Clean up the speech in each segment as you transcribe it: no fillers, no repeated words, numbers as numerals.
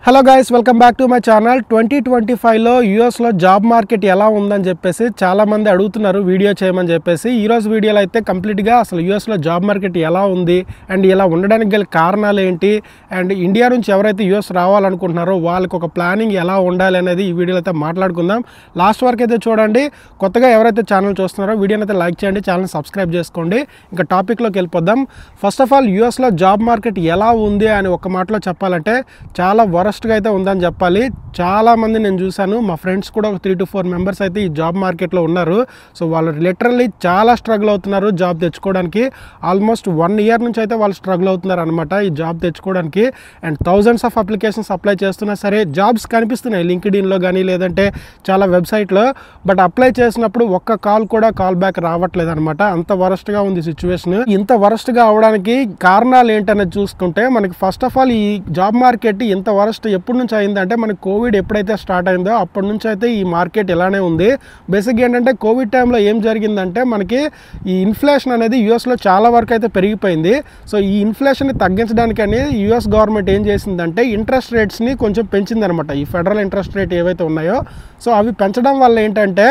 Hello guys, welcome back to my channel. 2025లో యూఎస్లో job market ఎలా ఉందని చెప్పేసి చాలామంది అడుగుతున్నారు వీడియో చేయమని చెప్పేసి. ఈరోజు వీడియోలో అయితే కంప్లీట్గా అసలు యూఎస్లో జాబ్ మార్కెట్ ఎలా ఉంది అండ్ ఇలా ఉండడానికి గల కారణాలు ఏంటి అండ్ ఇండియా నుంచి ఎవరైతే యూఎస్ రావాలనుకుంటున్నారో వాళ్ళకి ఒక ప్లానింగ్ ఎలా ఉండాలి అనేది ఈ వీడియోలో అయితే మాట్లాడుకుందాం. లాస్ట్ వరకు అయితే చూడండి. కొత్తగా ఎవరైతే ఛానల్ చూస్తున్నారో వీడియోని అయితే లైక్ చేయండి, ఛానల్ సబ్స్క్రైబ్ చేసుకోండి. ఇంకా టాపిక్లోకి వెళ్ళిపోద్దాం. ఫస్ట్ ఆఫ్ ఆల్ యూఎస్లో జాబ్ మార్కెట్ ఎలా ఉంది అని ఒక మాటలో చెప్పాలంటే చాలా వరస్ట్గా అయితే ఉందని చెప్పాలి. చాలామంది నేను చూశాను, మా ఫ్రెండ్స్ కూడా ఒక 3 to 4 మెంబర్స్ అయితే ఈ జాబ్ మార్కెట్లో ఉన్నారు. సో వాళ్ళు లిటరల్లీ చాలా స్ట్రగుల్ అవుతున్నారు జాబ్ తెచ్చుకోవడానికి. ఆల్మోస్ట్ 1 year నుంచి అయితే వాళ్ళు స్ట్రగుల్ అవుతున్నారు అనమాట ఈ జాబ్ తెచ్చుకోవడానికి. And thousands of applications apply చేస్తున్నా సరే జాబ్స్ కనిపిస్తున్నాయి లింక్డ్ఇన్లో కానీ లేదంటే చాలా వెబ్సైట్లో. బట్ అప్లై చేసినప్పుడు ఒక్క కాల్ బ్యాక్ రావట్లేదు అనమాట. అంత వరస్ట్గా ఉంది సిచ్యువేషన్. ఇంత వరస్ట్గా అవడానికి కారణాలు ఏంటనేది చూసుకుంటే మనకి ఫస్ట్ ఆఫ్ ఆల్ ఈ జాబ్ మార్కెట్ ఇంత వరస్ట్ ఎప్పటి నుంచి అయిందంటే మనకి కోవిడ్ ఎప్పుడైతే స్టార్ట్ అయిందో అప్పటి నుంచి అయితే ఈ మార్కెట్ ఇలానే ఉంది. బేసిక్గా ఏంటంటే కోవిడ్ టైంలో ఏం జరిగిందంటే మనకి ఈ ఇన్ఫ్లేషన్ అనేది యూఎస్లో చాలా వరకు అయితే పెరిగిపోయింది. సో ఈ ఇన్ఫ్లేషన్ని తగ్గించడానికని యూఎస్ గవర్నమెంట్ ఏం చేసిందంటే ఇంట్రెస్ట్ రేట్స్ని కొంచెం పెంచిందనమాట. ఈ ఫెడరల్ ఇంట్రెస్ట్ రేట్ ఏవైతే ఉన్నాయో సో అవి పెంచడం వల్ల ఏంటంటే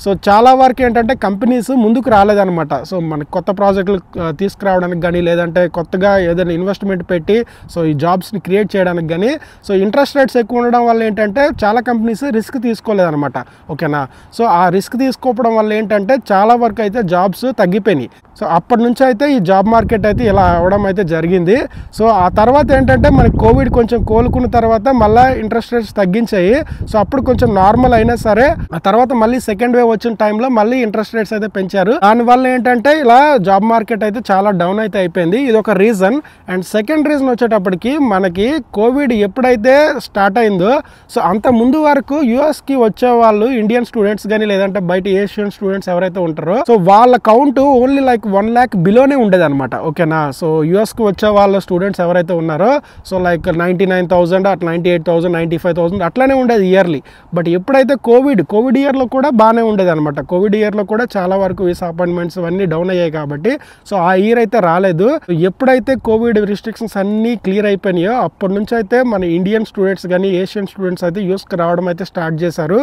సో చాలా వరకు ఏంటంటే కంపెనీస్ ముందుకు రాలేదనమాట. సో మనకి కొత్త ప్రాజెక్టులు తీసుకురావడానికి కానీ లేదంటే కొత్తగా ఏదైనా ఇన్వెస్ట్మెంట్ పెట్టి సో ఈ జాబ్స్ని క్రియేట్ చేయడానికి కానీ సో ఇంట్రెస్ట్ రేట్స్ ఎక్కువ ఉండడం వల్ల ఏంటంటే చాలా కంపెనీస్ రిస్క్ తీసుకోలేదన్నమాట. ఓకేనా. సో ఆ రిస్క్ తీసుకోవడం వల్ల ఏంటంటే చాలా వరకు అయితే జాబ్స్ తగ్గిపోయినాయి. సో అప్పటి నుంచి అయితే ఈ జాబ్ మార్కెట్ అయితే ఇలా అవడం అయితే జరిగింది. సో ఆ తర్వాత ఏంటంటే మనకి కోవిడ్ కొంచెం కోలుకున్న తర్వాత మళ్ళీ ఇంట్రెస్ట్ రేట్స్ తగ్గించాయి. సో అప్పుడు కొంచెం నార్మల్ అయినా సరే ఆ తర్వాత మళ్ళీ సెకండ్ వేవ్ వచ్చిన టైంలో మళ్ళీ ఇంట్రెస్ట్ రేట్స్ అయితే పెంచారు. దానివల్ల ఏంటంటే ఇలా జాబ్ మార్కెట్ అయితే చాలా డౌన్ అయితే అయిపోయింది. ఇది ఒక రీజన్. అండ్ సెకండ్ రీజన్ వచ్చేటప్పటికి మనకి కోవిడ్ ఎప్పుడైతే స్టార్ట్ అయిందో సో అంత ముందు వరకు యూఎస్కి వచ్చే వాళ్ళు ఇండియన్ స్టూడెంట్స్ కానీ లేదంటే బయట ఏషియన్ స్టూడెంట్స్ ఎవరైతే ఉంటారో సో వాళ్ళ కౌంట్ ఓన్లీ లైక్ 1 lakh బిలోనే ఉండేది అనమాట. ఓకేనా. సో యూఎస్కి వచ్చే వాళ్ళ స్టూడెంట్స్ ఎవరైతే ఉన్నారో సో లైక్ 99,000 అట్లా 98,000 95,000 అట్లానే ఉండేది ఇయర్లీ. బట్ ఎప్పుడైతే కోవిడ్ ఇయర్లో కూడా బాగానే ఉండేది అనమాట. కోవిడ్ ఇయర్లో కూడా చాలా వరకు వీసా అపాయింట్మెంట్స్ అన్నీ డౌన్ అయ్యాయి కాబట్టి సో ఆ ఇయర్ అయితే రాలేదు. ఎప్పుడైతే కోవిడ్ రిస్ట్రిక్షన్స్ అన్నీ క్లియర్ అయిపోయినాయో అప్పటి నుంచి అయితే మన ఇండియన్ స్టూడెంట్స్ కానీ ఏషియన్ స్టూడెంట్స్ అయితే యూఎస్కి రావడం అయితే స్టార్ట్ చేశారు.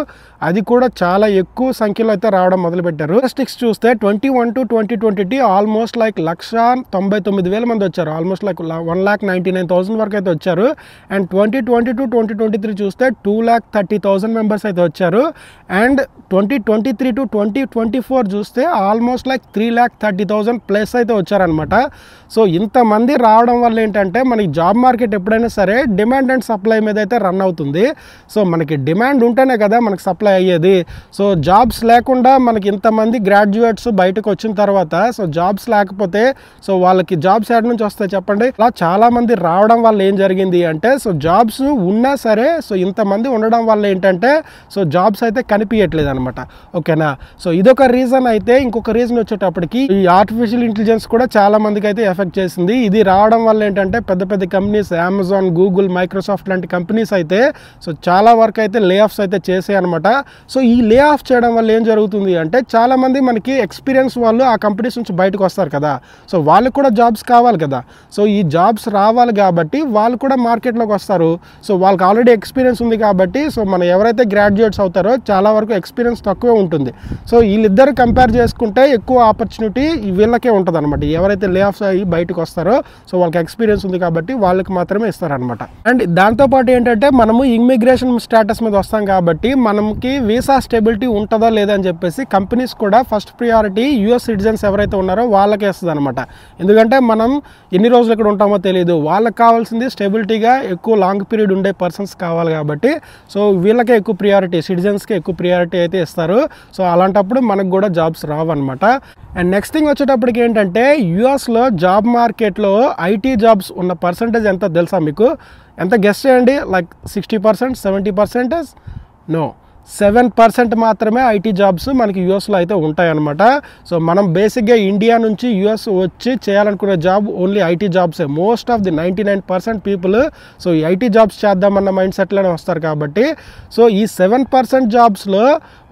అది కూడా చాలా ఎక్కువ సంఖ్యలో అయితే రావడం మొదలుపెట్టారు. స్టాటిస్టిక్స్ చూస్తే 21 to 2020 ఆల్మోస్ట్ లైక్ 1,99,000 మంది వచ్చారు. ఆల్మోస్ట్ లైక్ 1,99,000 వరకు అయితే వచ్చారు. అండ్ 2020 to 2023 చూస్తే 2,30,000 మెంబర్స్ అయితే వచ్చారు. అండ్ 2023 to 2024 చూస్తే ఆల్మోస్ట్ లైక్ 3,30,000 ప్లస్ అయితే వచ్చారనమాట. సో ఇంతమంది రావడం వల్ల ఏంటంటే మనకి జాబ్ మార్కెట్ ఎప్పుడైనా సరే డిమాండ్ అండ్ సప్లై మీద అయితే రన్ అవుతుంది. సో మనకి డిమాండ్ ఉంటేనే కదా మనకి సప్లై అయ్యేది. సో జాబ్స్ లేకుండా మనకి ఇంతమంది గ్రాడ్యుయేట్స్ బయటకు వచ్చిన తర్వాత సో జాబ్స్ లేకపోతే సో వాళ్ళకి జాబ్స్ ఎక్కడి నుంచి వస్తాయి చెప్పండి. అలా చాలా మంది రావడం వల్ల ఏం జరిగింది అంటే సో జాబ్స్ ఉన్నా సరే సో ఇంతమంది ఉండడం వల్ల ఏంటంటే సో జాబ్స్ అయితే కనిపించట్లేదు అనమాట. ఓకేనా. సో ఇదొక రీజన్. అయితే ఇంకొక రీజన్ వచ్చేటప్పటికి ఈ ఆర్టిఫిషియల్ ఇంటెలిజెన్స్ కూడా చాలా మందికి అయితే ఎఫెక్ట్ చేసింది. ఇది రావడం వల్ల ఏంటంటే పెద్ద పెద్ద కంపెనీస్ అమెజాన్, గూగుల్, మైక్రోసాఫ్ట్ లాంటి కంపెనీస్ అయితే సో చాలా వరకు అయితే లే ఆఫ్స్ అయితే చేసాయి అనమాట. సో ఈ లే ఆఫ్ చేయడం వల్ల ఏం జరుగుతుంది అంటే చాలా మంది మనకి ఎక్స్పీరియన్స్ వాళ్ళు ఆ కంపెనీస్ నుంచి బయటకు వస్తారు కదా. సో వాళ్ళకి కూడా జాబ్స్ కావాలి కదా. సో ఈ జాబ్స్ రావాలి కాబట్టి వాళ్ళు కూడా మార్కెట్లోకి వస్తారు. సో వాళ్ళకి ఆల్రెడీ ఎక్స్పీరియన్స్ ఉంది కాబట్టి సో మనం ఎవరైతే గ్రాడ్యుయేట్స్ అవుతారో చాలా వరకు ఎక్స్పీరియన్స్ తక్కువే ఉంటుంది. సో వీళ్ళిద్దరు కంపేర్ చేసుకుంటే ఎక్కువ ఆపర్చునిటీ వీళ్ళకే ఉంటుంది అనమాట. ఎవరైతే లే ఆఫ్స్ అయ్యి బయటకు వస్తారో సో వాళ్ళకి ఎక్స్పీరియన్స్ ఉంది కాబట్టి వాళ్ళకి మాత్రమే ఇస్తారనమాట. అండ్ దాంతోపాటు ఏంటంటే మనము ఇమిగ్రేషన్ స్టేటస్ మీద వస్తాం కాబట్టి మనకి వీసా స్టెబిలిటీ ఉంటుందా లేదా అని చెప్పేసి కంపెనీస్ కూడా ఫస్ట్ ప్రియారిటీ యూఎస్ సిటిజన్స్ ఎవరైతే ఉన్నారో వాళ్ళకే ఇస్తుంది అనమాట. ఎందుకంటే మనం ఎన్ని రోజులు ఇక్కడ ఉంటామో తెలియదు. వాళ్ళకి కావాల్సింది స్టెబిలిటీగా ఎక్కువ లాంగ్ పీరియడ్ ఉండే పర్సన్స్ కావాలి కాబట్టి సో వీళ్ళకే ఎక్కువ ప్రియారిటీ, సిటిజన్స్కి ఎక్కువ ప్రియారిటీ అయితే ఇస్తారు. సో అలాంటప్పుడు మనకు కూడా జాబ్స్ రావు అనమాట. అండ్ నెక్స్ట్ థింగ్ వచ్చేటప్పటికి ఏంటంటే యూఎస్లో జాబ్ మార్కెట్లో ఐటీ జాబ్స్ ఉన్న పర్సంటేజ్ ఎంత తెలుసా మీకు? ఎంత గెస్ చేయండి. లైక్ 60%, 70%? నో, 7% మాత్రమే ఐటీ జాబ్స్ మనకి యూఎస్లో అయితే ఉంటాయన్నమాట. సో మనం బేసిక్గా ఇండియా నుంచి యూఎస్ వచ్చి చేయాలనుకునే జాబ్ ఓన్లీ ఐటీ జాబ్సే. Most of the 99% people so ఈ ఐటీ జాబ్స్ చేద్దామన్న మైండ్ సెట్లోనే వస్తారు కాబట్టి సో ఈ 7% జాబ్స్లో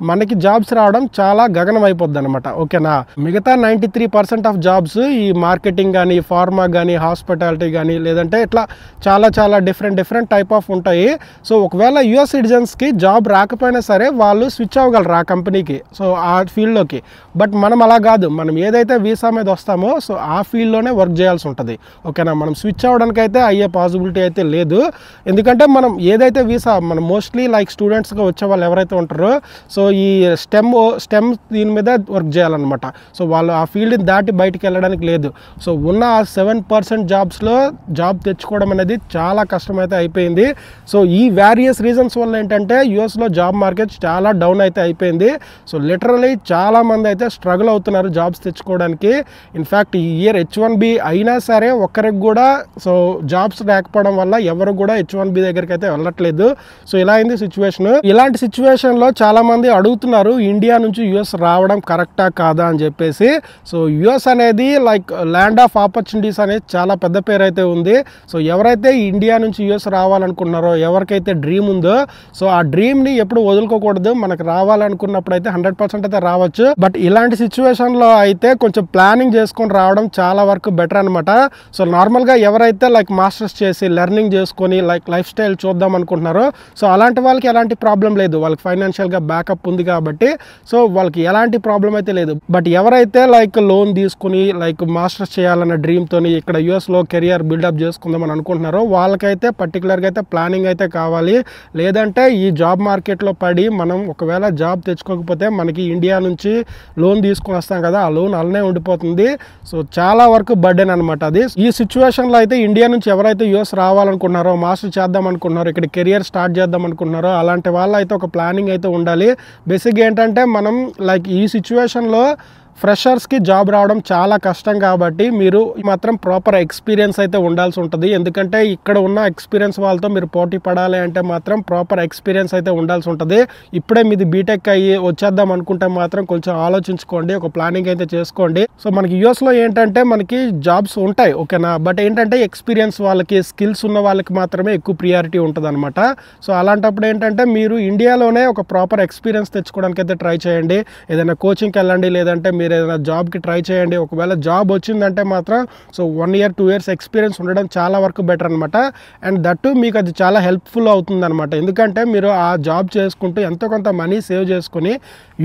మనకి జాబ్స్ రావడం చాలా గగనం అయిపోద్ది అనమాట. ఓకేనా, మిగతా 93% ఆఫ్ జాబ్స్ ఈ మార్కెటింగ్ కానీ, ఫార్మా కానీ, హాస్పిటాలిటీ కానీ, లేదంటే ఇట్లా చాలా డిఫరెంట్ టైప్ ఆఫ్ ఉంటాయి. సో ఒకవేళ యూఎస్ సిటిజన్స్కి జాబ్ రాకపోయినా సరే వాళ్ళు స్విచ్ అవ్వగలరు ఆ కంపెనీకి, సో ఆ ఫీల్డ్లోకి. బట్ మనం అలా కాదు, మనం ఏదైతే వీసా మీద వస్తామో సో ఆ ఫీల్డ్లోనే వర్క్ చేయాల్సి ఉంటుంది. ఓకేనా, మనం స్విచ్ అవ్వడానికి అయితే అయ్యే పాసిబిలిటీ అయితే లేదు. ఎందుకంటే మనం ఏదైతే వీసా మనం మోస్ట్లీ లైక్ స్టూడెంట్స్గా వచ్చే వాళ్ళు ఎవరైతే ఉంటారో సో ఈ స్టెమ్ దీని మీద వర్క్ చేయాలన్నమాట. సో వాళ్ళు ఆ ఫీల్డ్ని దాటి బయటికి వెళ్ళడానికి లేదు. సో ఉన్న ఆ 7% జాబ్స్లో జాబ్ తెచ్చుకోవడం అనేది చాలా కష్టమైతే అయిపోయింది. సో ఈ వేరియస్ రీజన్స్ వల్ల ఏంటంటే యూఎస్లో జాబ్ మార్కెట్ చాలా డౌన్ అయితే అయిపోయింది. సో లిటరలీ చాలామంది అయితే స్ట్రగుల్ అవుతున్నారు జాబ్స్ తెచ్చుకోవడానికి. ఇన్ఫ్యాక్ట్ ఈ ఇయర్ H1B అయినా సరే ఒక్కరికి కూడా సో జాబ్స్ లేకపోవడం వల్ల ఎవరు కూడా H1B దగ్గరికి అయితే వెళ్ళట్లేదు. సో ఇలా అయింది సిచ్యువేషన్. ఇలాంటి సిచ్యువేషన్లో చాలామంది అడుగుతున్నారు ఇండియా నుంచి యూఎస్ రావడం కరెక్టా కాదా అని చెప్పేసి. సో యూఎస్ అనేది లైక్ ల్యాండ్ ఆఫ్ ఆపర్చునిటీస్ అనేది చాలా పెద్ద పేరు అయితే ఉంది. సో ఎవరైతే ఇండియా నుంచి యూఎస్ రావాలనుకున్నారో, ఎవరికైతే డ్రీమ్ ఉందో సో ఆ డ్రీమ్ని ఎప్పుడు వదులుకోకూడదు. మనకు రావాలనుకున్నప్పుడు అయితే 100% అయితే రావచ్చు. బట్ ఇలాంటి సిచ్యువేషన్లో అయితే కొంచెం ప్లానింగ్ చేసుకొని రావడం చాలా వరకు బెటర్ అనమాట. సో నార్మల్గా ఎవరైతే లైక్ మాస్టర్స్ చేసి లెర్నింగ్ చేసుకొని లైక్ లైఫ్ స్టైల్ చూద్దాం అనుకుంటున్నారో సో అలాంటి వాళ్ళకి ఎలాంటి ప్రాబ్లం లేదు, వాళ్ళకి ఫైనాన్షియల్గా బ్యాకప్ ఉంది కాబట్టి సో వాళ్ళకి ఎలాంటి ప్రాబ్లం అయితే లేదు. బట్ ఎవరైతే లైక్ లోన్ తీసుకుని లైక్ మాస్టర్స్ చేయాలన్న డ్రీమ్తోని ఇక్కడ యూఎస్లో కెరియర్ బిల్డప్ చేసుకుందాం అని అనుకుంటున్నారో వాళ్ళకైతే పర్టికులర్గా అయితే ప్లానింగ్ అయితే కావాలి. లేదంటే ఈ జాబ్ మార్కెట్లో పడి మనం ఒకవేళ జాబ్ తెచ్చుకోకపోతే మనకి ఇండియా నుంచి లోన్ తీసుకుని వస్తాం కదా, ఆ లోన్ అలానే ఉండిపోతుంది. సో చాలా వరకు బర్డెన్ అనమాట అది. ఈ సిచ్యువేషన్లో అయితే ఇండియా నుంచి ఎవరైతే యూఎస్ రావాలనుకుంటున్నారో, మాస్టర్ చేద్దాం అనుకుంటున్నారో, ఇక్కడ కెరియర్ స్టార్ట్ చేద్దాం అనుకుంటున్నారో అలాంటి వాళ్ళు అయితే ఒక ప్లానింగ్ అయితే ఉండాలి. బేసిక్గా ఏంటంటే మనం లైక్ ఈ సిచ్యువేషన్లో ఫ్రెషర్స్కి జాబ్ రావడం చాలా కష్టం కాబట్టి మీరు మాత్రం ప్రాపర్ ఎక్స్పీరియన్స్ అయితే ఉండాల్సి ఉంటుంది. ఎందుకంటే ఇక్కడ ఉన్న ఎక్స్పీరియన్స్ వాళ్ళతో మీరు పోటీ పడాలి అంటే మాత్రం ప్రాపర్ ఎక్స్పీరియన్స్ అయితే ఉండాల్సి ఉంటుంది. ఇప్పుడే మీది బీటెక్ అయ్యి వచ్చేద్దాం అనుకుంటే మాత్రం కొంచెం ఆలోచించుకోండి, ఒక ప్లానింగ్ అయితే చేసుకోండి. సో మనకి యూఎస్లో ఏంటంటే మనకి జాబ్స్ ఉంటాయి ఓకేనా, బట్ ఏంటంటే ఎక్స్పీరియన్స్ వాళ్ళకి, స్కిల్స్ ఉన్న వాళ్ళకి మాత్రమే ఎక్కువ ప్రియారిటీ ఉంటుంది అనమాట. సో అలాంటప్పుడు ఏంటంటే మీరు ఇండియాలోనే ఒక ప్రాపర్ ఎక్స్పీరియన్స్ తెచ్చుకోవడానికి అయితే ట్రై చేయండి. ఏదైనా కోచింగ్కి వెళ్ళండి, లేదంటే మీరు ఏదైనా జాబ్కి ట్రై చేయండి. ఒకవేళ జాబ్ వచ్చిందంటే మాత్రం సో 1 year 2 years ఎక్స్పీరియన్స్ ఉండడం చాలా వరకు బెటర్ అనమాట. అండ్ దట్టు మీకు అది చాలా హెల్ప్ఫుల్ అవుతుంది అనమాట. ఎందుకంటే మీరు ఆ జాబ్ చేసుకుంటూ ఎంతో కొంత మనీ సేవ్ చేసుకుని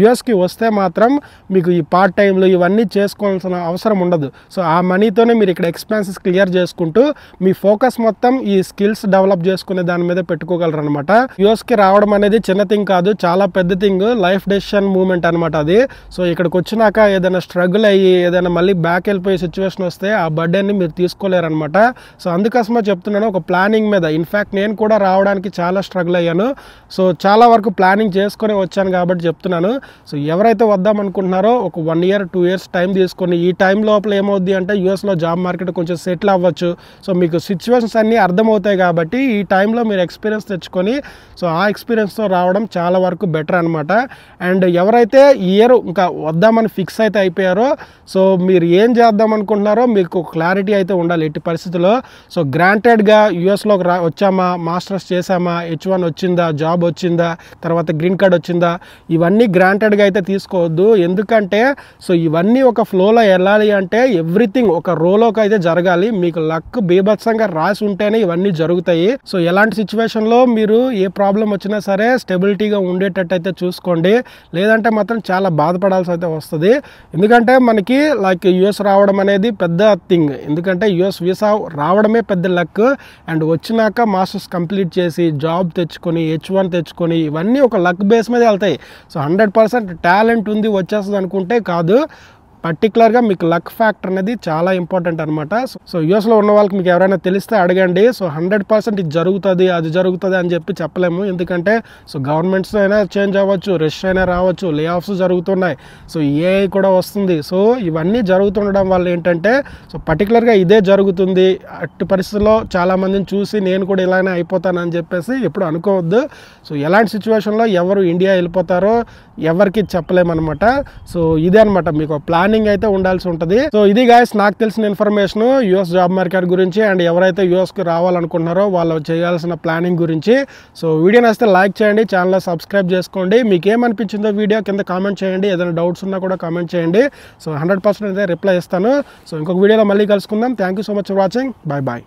యూఎస్కి వస్తే మాత్రం మీకు ఈ పార్ట్ టైంలు ఇవన్నీ చేసుకోవాల్సిన అవసరం ఉండదు. సో ఆ మనీతోనే మీరు ఇక్కడ ఎక్స్పెన్సెస్ క్లియర్ చేసుకుంటూ మీ ఫోకస్ మొత్తం ఈ స్కిల్స్ డెవలప్ చేసుకునే దాని మీద పెట్టుకోగలరు అనమాట. యూఎస్కి రావడం అనేది చిన్న థింగ్ కాదు, చాలా పెద్ద థింగ్, లైఫ్ డెసిషన్ మూమెంట్ అనమాట అది. సో ఇక్కడికి వచ్చినాక ఏదైనా స్ట్రగుల్ అయ్యి ఏదైనా మళ్ళీ బ్యాక్ వెళ్ళిపోయే సిచ్యువేషన్ వస్తే ఆ బర్డెన్ని మీరు తీసుకోలేరు అనమాట. సో అందుకోసమే చెప్తున్నాను ఒక ప్లానింగ్ మీద. ఇన్ఫ్యాక్ట్ నేను కూడా రావడానికి చాలా స్ట్రగుల్ అయ్యాను. సో చాలా వరకు ప్లానింగ్ చేసుకొని వచ్చాను కాబట్టి చెప్తున్నాను. సో ఎవరైతే వద్దాం అనుకుంటున్నారో ఒక 1 year 2 years టైం తీసుకొని ఈ టైం లోపల ఏమవుద్ది అంటే యూఎస్లో జాబ్ మార్కెట్ కొంచెం సెటిల్ అవ్వచ్చు. సో మీకు సిచ్యువేషన్స్ అన్నీ అర్థమవుతాయి కాబట్టి ఈ టైంలో మీరు ఎక్స్పీరియన్స్ తెచ్చుకొని సో ఆ ఎక్స్పీరియన్స్తో రావడం చాలా వరకు బెటర్ అనమాట. అండ్ ఎవరైతే ఈ ఇయర్ ఇంకా వద్దామని ఫిక్స్ అయితే అయిపోయారో సో మీరు ఏం చేద్దాం అనుకుంటున్నారో మీకు క్లారిటీ అయితే ఉండాలి ఎట్టి పరిస్థితుల్లో. సో గ్రాంటెడ్గా యూఎస్లోకి వచ్చామా, మాస్టర్స్ చేసామా, H1 వచ్చిందా, జాబ్ వచ్చిందా, తర్వాత గ్రీన్ కార్డ్ వచ్చిందా, ఇవన్నీ గ్రాంటెడ్గా అయితే తీసుకోవద్దు. ఎందుకంటే సో ఇవన్నీ ఒక ఫ్లోలో వెళ్ళాలి అంటే ఎవ్రీథింగ్ ఒక రోలోకి అయితే జరగాలి. మీకు లక్ బీభత్సంగా రాసి ఉంటేనే ఇవన్నీ జరుగుతాయి. సో ఎలాంటి సిచ్యువేషన్లో మీరు ఏ ప్రాబ్లం వచ్చినా సరే స్టెబిలిటీగా ఉండేటట్టు అయితే చూసుకోండి. లేదంటే మాత్రం చాలా బాధపడాల్సి అయితే వస్తుంది. ఎందుకంటే మనకి లైక్ యూఎస్ రావడం అనేది పెద్ద థింగ్. ఎందుకంటే యూఎస్ వీసా రావడమే పెద్ద లక్. అండ్ వచ్చినాక మాస్టర్స్ కంప్లీట్ చేసి జాబ్ తెచ్చుకొని H1 తెచ్చుకొని ఇవన్నీ ఒక లక్ బేస్ మీద వెళ్తాయి. సో 100% టాలెంట్ ఉంది వచ్చేస్తుంది అనుకుంటే కాదు. పర్టికులర్గా మీకు లక్ ఫ్యాక్టర్ అనేది చాలా ఇంపార్టెంట్ అనమాట. సో యూఎస్లో ఉన్న వాళ్ళకి మీకు ఎవరైనా తెలిస్తే అడగండి. సో 100% ఇది జరుగుతుంది అది జరుగుతుంది అని చెప్పి చెప్పలేము. ఎందుకంటే సో గవర్నమెంట్స్ అయినా చేంజ్ అవ్వచ్చు, రష్ అయినా రావచ్చు, లే ఆఫ్స్ జరుగుతున్నాయి, సో ఏఐ కూడా వస్తుంది. సో ఇవన్నీ జరుగుతుండడం వల్ల ఏంటంటే సో పర్టికులర్గా ఇదే జరుగుతుంది, అట్టి పరిస్థితుల్లో చాలామందిని చూసి నేను కూడా ఇలానే అయిపోతానని చెప్పేసి ఎప్పుడు అనుకోవద్దు. సో ఎలాంటి సిచ్యువేషన్లో ఎవరు ఇండియా వెళ్ళిపోతారో ఎవరికి చెప్పలేమన్నమాట. సో ఇదే అనమాట, మీకు ప్లానింగ్ అయితే ఉండాల్సి ఉంటుంది. సో ఇది గాయస్ నాకు తెలిసిన ఇన్ఫర్మేషన్ యూఎస్ జాబ్ మార్కెట్ గురించి అండ్ ఎవరైతే యూఎస్కి రావాలనుకుంటున్నారో వాళ్ళు చేయాల్సిన ప్లానింగ్ గురించి. సో వీడియో నచ్చితే లైక్ చేయండి, ఛానల్ సబ్స్క్రైబ్ చేసుకోండి. మీకు ఏమనిపించిందో వీడియో కింద కామెంట్ చేయండి, ఏదైనా డౌట్స్ ఉన్నా కూడా కామెంట్ చేయండి. సో 100% అయితే రిప్లై ఇస్తాను. సో ఇంకొక వీడియోలో మళ్ళీ కలుసుకుందాం. Thank you so much for watching. Bye bye.